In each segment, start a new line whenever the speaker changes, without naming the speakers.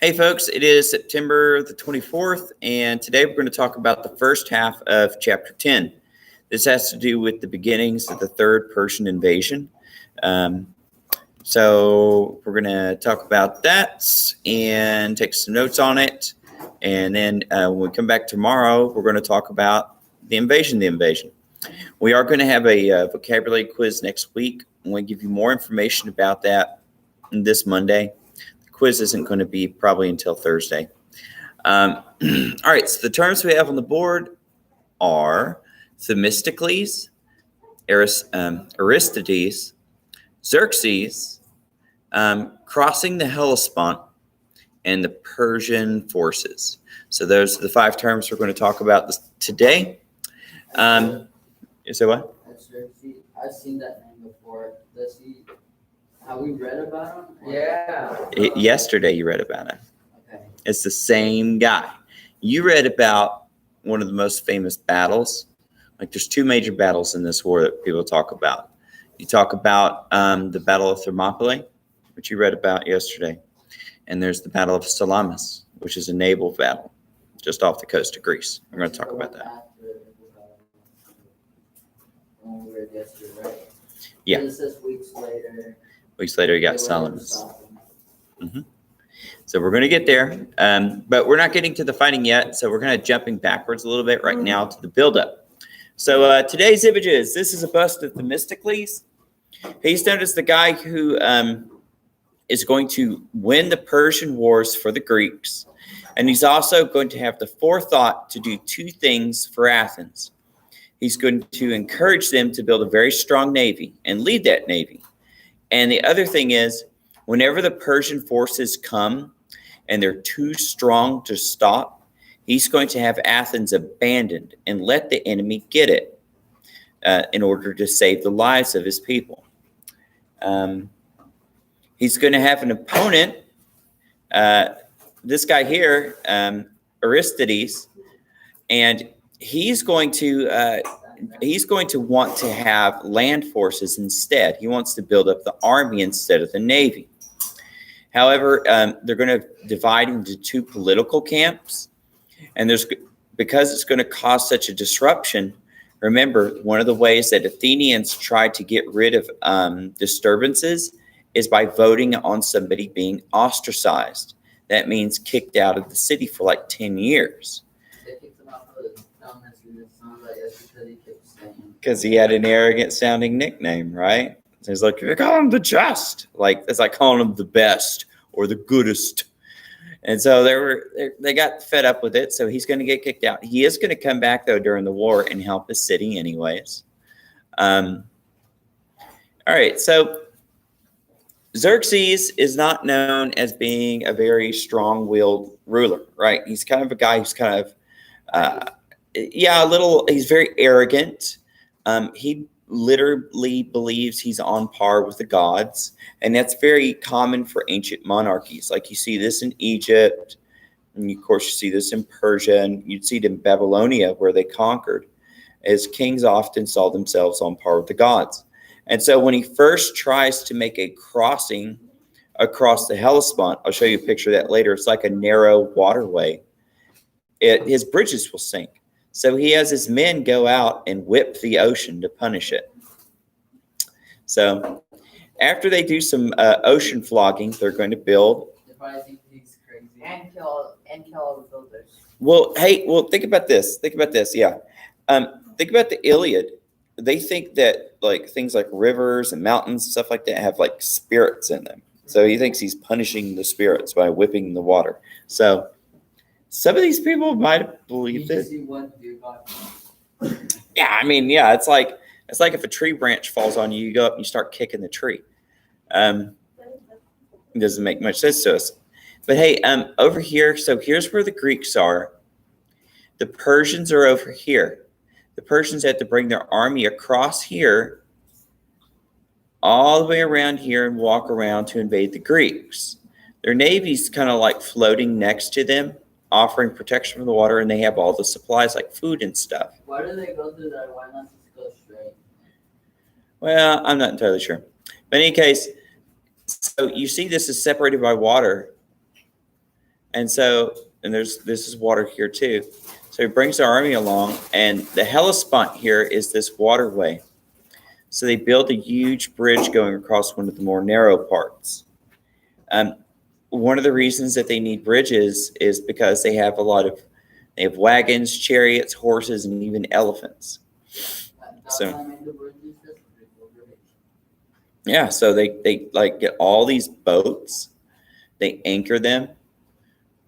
Hey folks, it is September the 24th, and today we're going to talk about the first half of chapter 10. This has to do with the beginnings of the third Persian invasion. So we're going to talk about that and take some notes on it. And then when we come back tomorrow, we're going to talk about the invasion. We are going to have a vocabulary quiz next week. I'm going to give you more information about that this Monday. Quiz isn't going to be probably until Thursday. All right, so the terms we have on the board are Themistocles, Aristides, Xerxes, crossing the Hellespont, and the Persian forces. So those are the 5 terms we're going to talk about today. Is that what?
Xerxes. I've seen that name before. Have we read about him?
Yeah.
Yesterday you read about him.
Okay.
It's the same guy. You read about one of the most famous battles. Like there's 2 major battles in this war that people talk about. You talk about the Battle of Thermopylae, which you read about yesterday. And there's the Battle of Salamis, which is a naval battle just off the coast of Greece. We're going to talk about that.
When we read yesterday, right?
Yeah.
And it says weeks later.
Weeks later, you got Salamis. So we're going to get there, but we're not getting to the fighting yet. So we're kind of jumping backwards a little bit right now to the buildup. So today's images, this is a bust of Themistocles. He's known as the guy who is going to win the Persian wars for the Greeks. And he's also going to have the forethought to do 2 things for Athens. He's going to encourage them to build a very strong navy and lead that navy. And the other thing is, whenever the Persian forces come and they're too strong to stop, he's going to have Athens abandoned and let the enemy get it in order to save the lives of his people. He's going to have an opponent, this guy here, Aristides, and he's going to want to have land forces instead. He wants to build up the army instead of the navy. However, they're going to divide into 2 political camps. And because it's going to cause such a disruption, remember, one of the ways that Athenians tried to get rid of disturbances is by voting on somebody being ostracized. That means kicked out of the city for like 10 years.
They kicked him out of the dumbness in his son, I guess, because he kept saying.
Because he had an arrogant sounding nickname, right? So he's like, they call him the just. Like, it's like calling him the best or the goodest. And so they got fed up with it. So he's going to get kicked out. He is going to come back, though, during the war and help his city anyways. All right. So Xerxes is not known as being a very strong-willed ruler, right? He's kind of a guy who's kind of, he's very arrogant. He literally believes he's on par with the gods. And that's very common for ancient monarchies. Like you see this in Egypt, and of course you see this in Persia, and you'd see it in Babylonia where they conquered, as kings often saw themselves on par with the gods. And so when he first tries to make a crossing across the Hellespont, I'll show you a picture of that later. It's like a narrow waterway. His bridges will sink. So he has his men go out and whip the ocean to punish it. So after they do some ocean flogging, they're going to build.
They probably think he's crazy.
And kill all the builders.
Well, think about this. Yeah. Think about the Iliad. They think that like things like rivers and mountains and stuff like that have like spirits in them. So he thinks he's punishing the spirits by whipping the water. So some of these people might have believed it. Yeah, I mean, yeah, it's like if a tree branch falls on you, you go up and you start kicking the tree. It doesn't make much sense to us. But hey, over here, so here's where the Greeks are. The Persians are over here. The Persians had to bring their army across here, all the way around here and walk around to invade the Greeks. Their navy's kind of like floating next to them, offering protection from the water, and they have all the supplies like food and stuff.
Why do they go through that? Why not just go straight?
Well, I'm not entirely sure. But in any case, so you see this is separated by water. And so, and this is water here too. So he brings the army along, and the Hellespont here is this waterway. So they build a huge bridge going across one of the more narrow parts. One of the reasons that they need bridges is because they have they have wagons, chariots, horses, and even elephants.
That's
So-
why I made the bridges, just to build bridge.
Yeah, so they like get all these boats, they anchor them,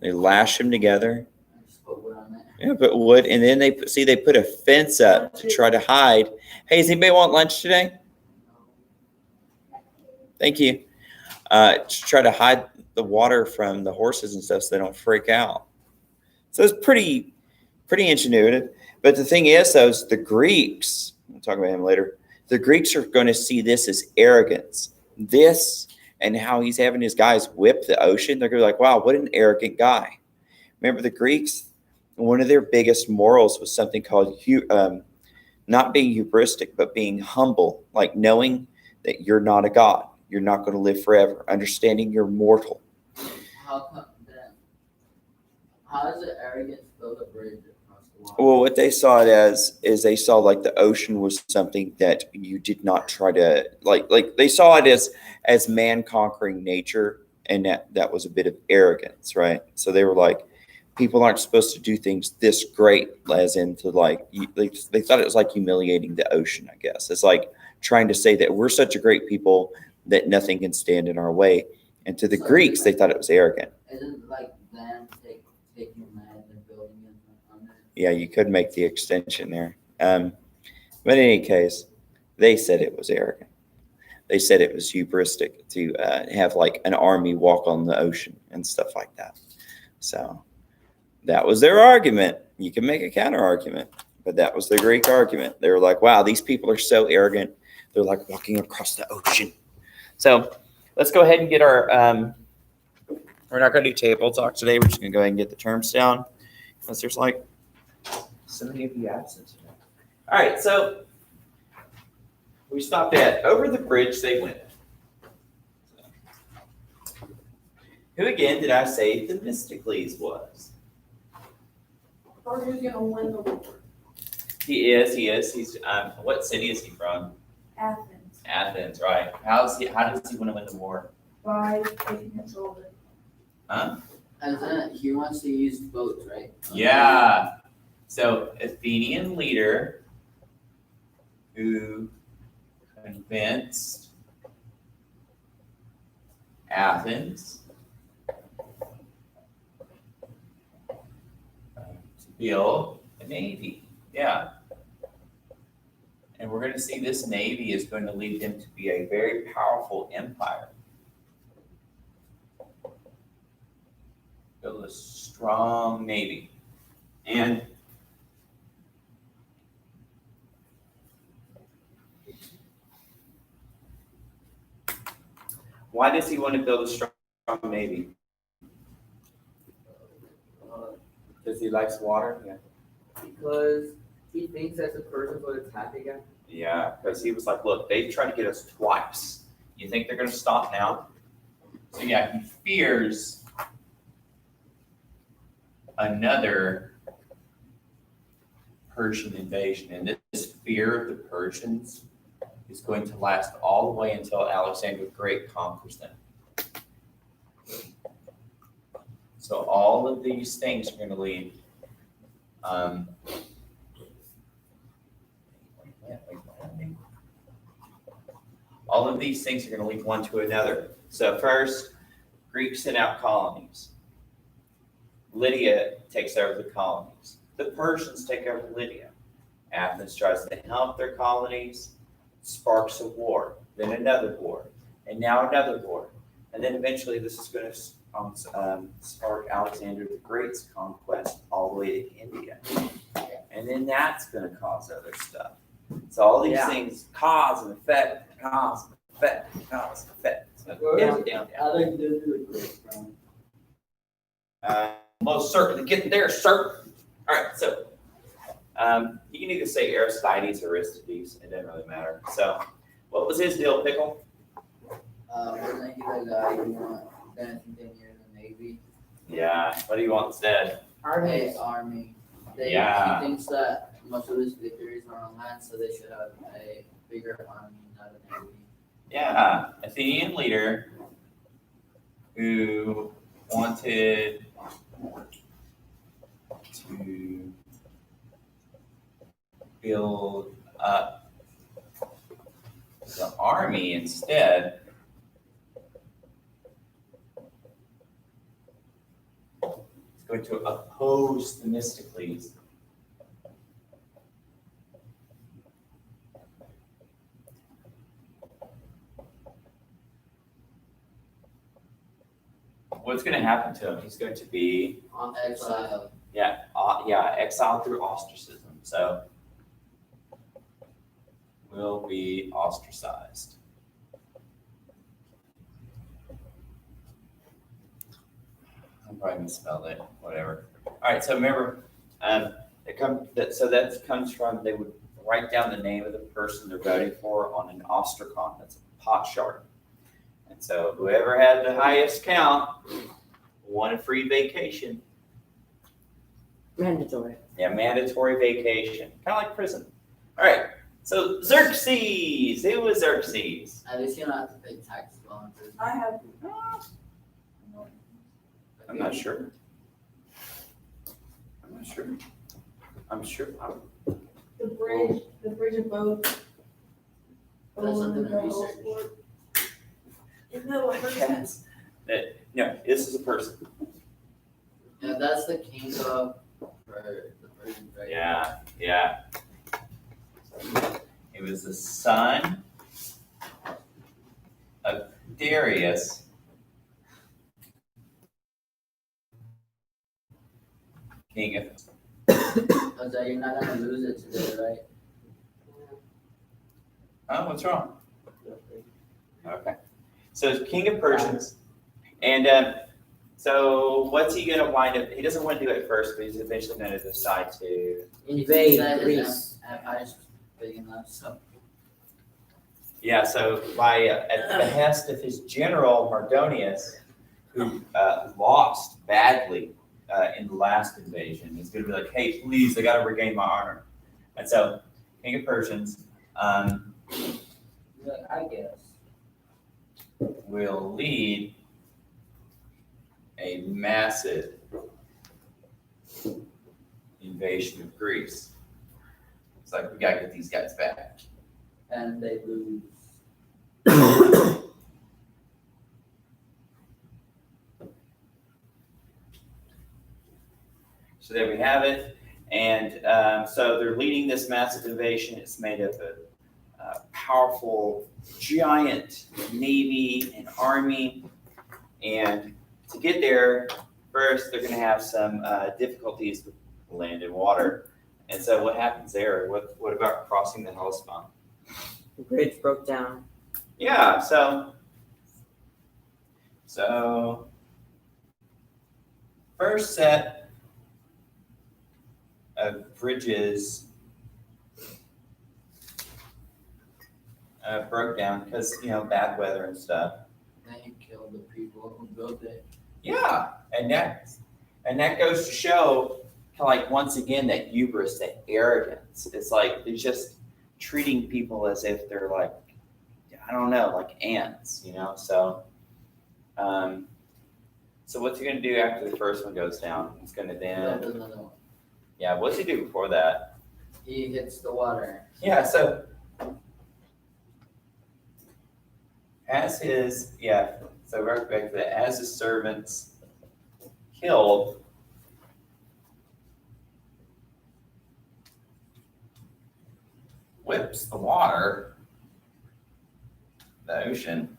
they lash them together.
I just put wood on it.
Yeah, but wood, and then they put a fence up to try to hide. Hey, does anybody want lunch today? Thank you. To try to hide the water from the horses and stuff so they don't freak out. So it's pretty ingenuitive. But the thing is, though, is the Greeks, we'll talk about him later, the Greeks are going to see this as arrogance. This and how he's having his guys whip the ocean, they're going to be like, wow, what an arrogant guy. Remember the Greeks, one of their biggest morals was something called not being hubristic, but being humble, like knowing that you're not a god. You're not going to live forever, understanding you're mortal.
How come then? How is it arrogant to build a bridge across the water?
Well, what they saw it as is they saw like the ocean was something that you did not try to like they saw it as man conquering nature, and that was a bit of arrogance, right? So they were like, people aren't supposed to do things this great, as into like they thought it was like humiliating the ocean. I guess it's like trying to say that we're such a great people that nothing can stand in our way. And to the
So
Greeks, they thought it was arrogant.
Isn't like them taking land and building it on it?
Yeah, you could make the extension there. But in any case, they said it was arrogant. They said it was hubristic to have like an army walk on the ocean and stuff like that. So that was their argument. You can make a counter argument, but that was the Greek argument. They were like, wow, these people are so arrogant. They're like walking across the ocean. So let's go ahead and get our, we're not going to do table talk today. We're just going to go ahead and get the terms down because there's like so many of you absent today. All right, so we stopped at over the bridge they went. Who again did I say Themistocles was?
Or who's gonna win the war?
He is. He's what city is he from?
Athens,
Athens, right. How does he want to win the war?
by taking control of it.
Huh?
He wants to use boats, right?
Yeah. So Athenian leader who convinced Athens to build a navy. Yeah. And we're going to see this navy is going to lead them to be a very powerful empire. Build a strong navy. And why does he want to build a strong navy? Because he likes water? Yeah.
Because he thinks that the Persians would attack again.
Yeah, because he was like, look, they've tried to get us twice. You think they're going to stop now? So yeah, he fears another Persian invasion. And this fear of the Persians is going to last all the way until Alexander the Great conquers them. So all of these things are going to lead. All of these things are going to lead one to another. So first, Greeks sent out colonies. Lydia takes over the colonies. The Persians take over Lydia. Athens tries to help their colonies, sparks a war, then another war, and now another war. And then eventually this is going to spark Alexander the Great's conquest all the way to India. And then that's going to cause other stuff. So all these things cause and effect, cause and effect, cause and effect. So down, down, down.
Alexander the Great from.
Most certainly getting there, sir. All right, so you can either say Aristides or Aristides. It doesn't really matter. So what was his deal, Pickle?
Wasn't he the guy who went dancing 10 years in the Navy?
Yeah. What do you want instead?
Armies.
Army.
Yeah.
He thinks that most of his victories are on land, so they should have a bigger army, not a navy.
Yeah, Athenian leader who wanted to build up the army instead. It's going to oppose Themistocles. What's going to happen to him? He's going to be
On exile.
exiled through ostracism. So will be ostracized. I probably misspelled it. Whatever. All right. So remember, that comes from they would write down the name of the person they're voting for on an ostracon. That's a pot shard. And so whoever had the highest count won a free vacation.
Mandatory.
Yeah, mandatory vacation. Kind of like prison. All right. So Xerxes. Who was Xerxes?
At least you don't have to pay taxes on it.
I have,
I'm not sure. I'm sure.
the bridge and boat.
That's something to
over the
research.
Old Isn't that what person?
Yes. No, this is a person.
Yeah, that's the king of for the Persians, right?
Yeah. It was the son of Darius. King of.
So you're not gonna lose it today, right?
Oh, what's wrong? Okay. So it's king of Persians. And so what's he going to wind up? He doesn't want to do it first, but he's eventually going to decide to.
Invade
That his
Greece.
empire's big enough, so.
Yeah, so by at the behest of his general Mardonius, who lost badly in the last invasion, he's going to be like, hey, please, I got to regain my honor. And so, king of Persians
I guess.
will lead a massive invasion of Greece. It's like, we got to get these guys back.
And they lose.
So there we have it. And so they're leading this massive invasion. It's made of a powerful, giant navy and army. And to get there, first they're going to have some difficulties with land and water. And so what happens there? What about crossing the Hellespont?
The bridge broke down.
Yeah, so first set of bridges broke down because, bad weather and stuff.
Then you kill the people who built it.
Yeah, and that goes to show, like, once again, that hubris, that arrogance. It's like they're just treating people as if they're like, I don't know, like ants, So, so what's he gonna do after the first one goes down? He's gonna then,
Build another one.
yeah. What's he do before that?
He hits the water.
Yeah. So, So right back to that, as his servants killed. Whips the water, the ocean.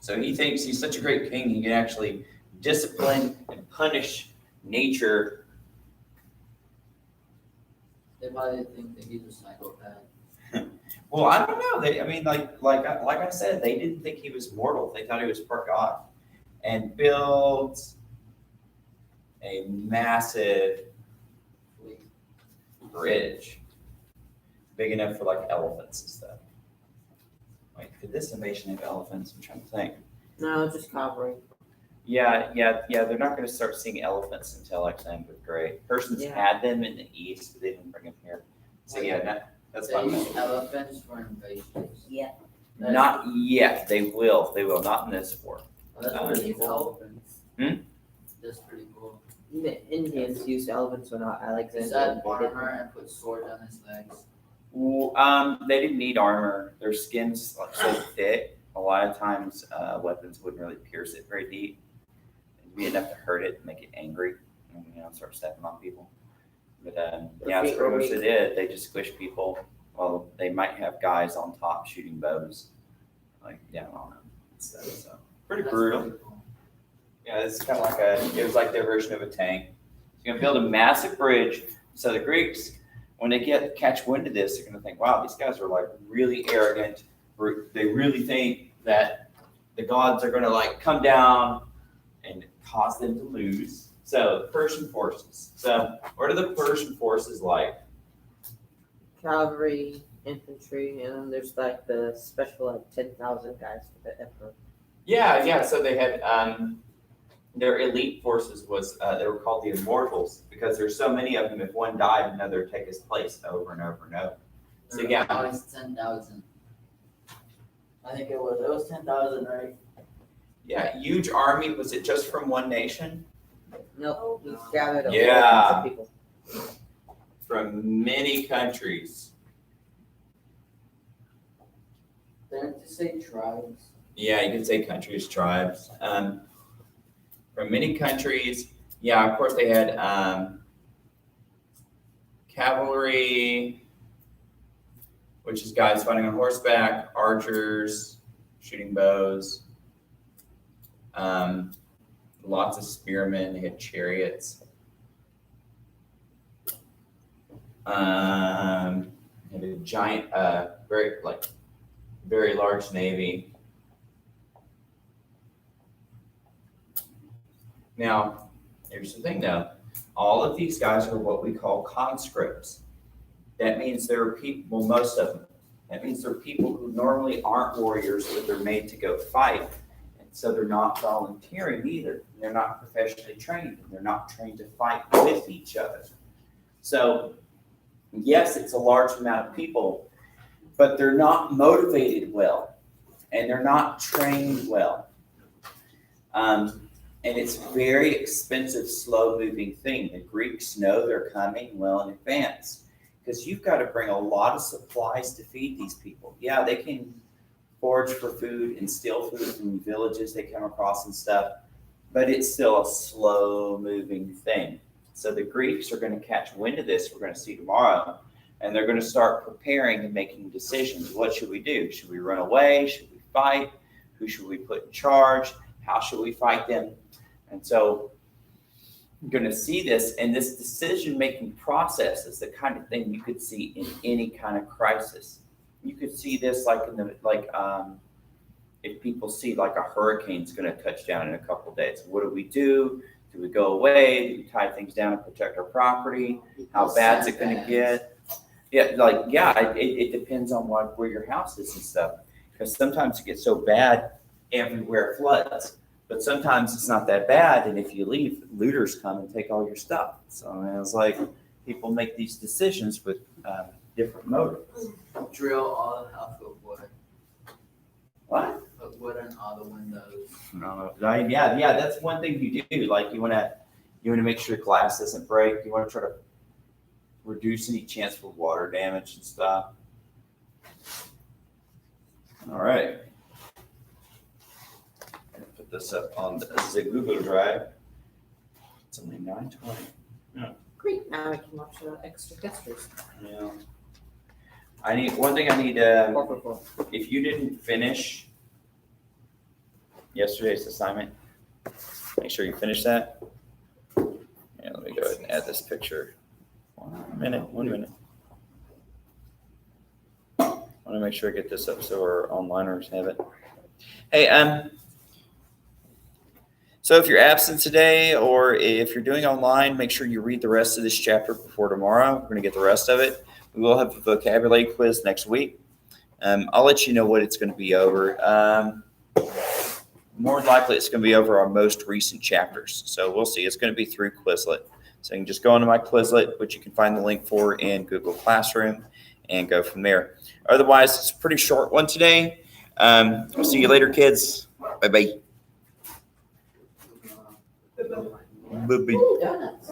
So he thinks he's such a great king, he can actually discipline and punish nature.
They probably think that he's a psychopath.
Well, I don't know. Like I said, they didn't think he was mortal. They thought he was part God, and built a massive
Fleet.
bridge, big enough for like elephants and stuff. Wait, could this invasion have elephants? I'm trying to think.
No, just cavalry.
Yeah, they're not going to start seeing elephants until like 7th grade. Persons
Yeah.
had them in the east, but they didn't bring them here. So yeah, that's
They
fine.
use elephants for invasions.
Yeah.
Not yet. They will. They will. Not in this war.
Oh, that's
Uh,
pretty
Use
cool.
elephants.
That's pretty cool.
The Indians used elephants when
He
Alexander.
said
invaded them.
armor and put sword on his legs.
They didn't need armor. Their skin's like so thick. A lot of times, weapons wouldn't really pierce it very deep. It'd be enough to hurt it, and make it angry, and start stepping on people. But yeah, that's
feet were
pretty much
weak.
it did. They just squish people. Well, they might have guys on top shooting bows, like down on them and stuff. So pretty
That's
brutal.
pretty cool.
Yeah, it's kind of like it was like their version of a tank. You're gonna build a massive bridge. So the Greeks, when they catch wind of this, they're gonna think, wow, these guys are like really arrogant. They really think that the gods are gonna like come down and cause them to lose. So Persian forces. So what are the Persian forces like?
Cavalry, infantry, and then there's like the special like 10,000 guys for the emperor.
Yeah. So they had their elite forces was they were called the Immortals because there's so many of them. If one died, another would take his place over and over and over. So
There
yeah.
were always 10,000. I think it was 10,000, right?
Yeah, huge army. Was it just from one nation?
Nope, he gathered a
Yeah.
lot of people.
From many countries.
Didn't you say tribes?
Yeah, you can say countries, tribes. From many countries. Yeah, of course they had cavalry, which is guys fighting on horseback, archers, shooting bows. Lots of spearmen. They had chariots. Had a giant, very large navy. Now, here's the thing though. All of these guys are what we call conscripts. That means there are people, well, most of them. That means they're people who normally aren't warriors, but they're made to go fight. And so they're not volunteering either. They're not professionally trained. They're not trained to fight with each other. So, yes, it's a large amount of people, but they're not motivated well, and they're not trained well. And it's a very expensive, slow-moving thing. The Greeks know they're coming well in advance because you've got to bring a lot of supplies to feed these people. Yeah, they can forage for food and steal food from villages they come across and stuff, but it's still a slow-moving thing. So the Greeks are going to catch wind of this, we're going to see tomorrow, and they're going to start preparing and making decisions. What should we do? Should we run away? Should we fight? Who should we put in charge? How should we fight them? And so you're going to see this, and this decision-making process is the kind of thing you could see in any kind of crisis. You could see this if people see like a hurricane's going to touch down in a couple of days. What do we do? Do we go away? Do we tie things down and protect our property? How bad is it going to get? It depends on where your house is and stuff. Because sometimes it gets so bad, everywhere floods. But sometimes it's not that bad, and if you leave, looters come and take all your stuff. So it's like people make these decisions with different motives.
Drill all the house with wood.
What?
Put wood in all the windows.
No. Yeah. That's one thing you do. Like you want to make sure glass doesn't break. You want to try to reduce any chance for water damage and stuff. All right. Put this up on the Google Drive. It's only 9:20.
Great, now I can watch extra gestures.
Yeah. I need if you didn't finish yesterday's assignment, make sure you finish that. Yeah, let me go ahead and add this picture. 1 minute. I want to make sure I get this up so our onliners have it. Hey, so if you're absent today or if you're doing online, make sure you read the rest of this chapter before tomorrow. We're going to get the rest of it. We will have a vocabulary quiz next week. I'll let you know what it's going to be over. more likely it's going to be over our most recent chapters. So we'll see. It's going to be through Quizlet. So you can just go into my Quizlet, which you can find the link for in Google Classroom, and go from there. Otherwise, it's a pretty short one today. We'll see you later, kids. Bye-bye. Bye-bye.
Ooh, donuts.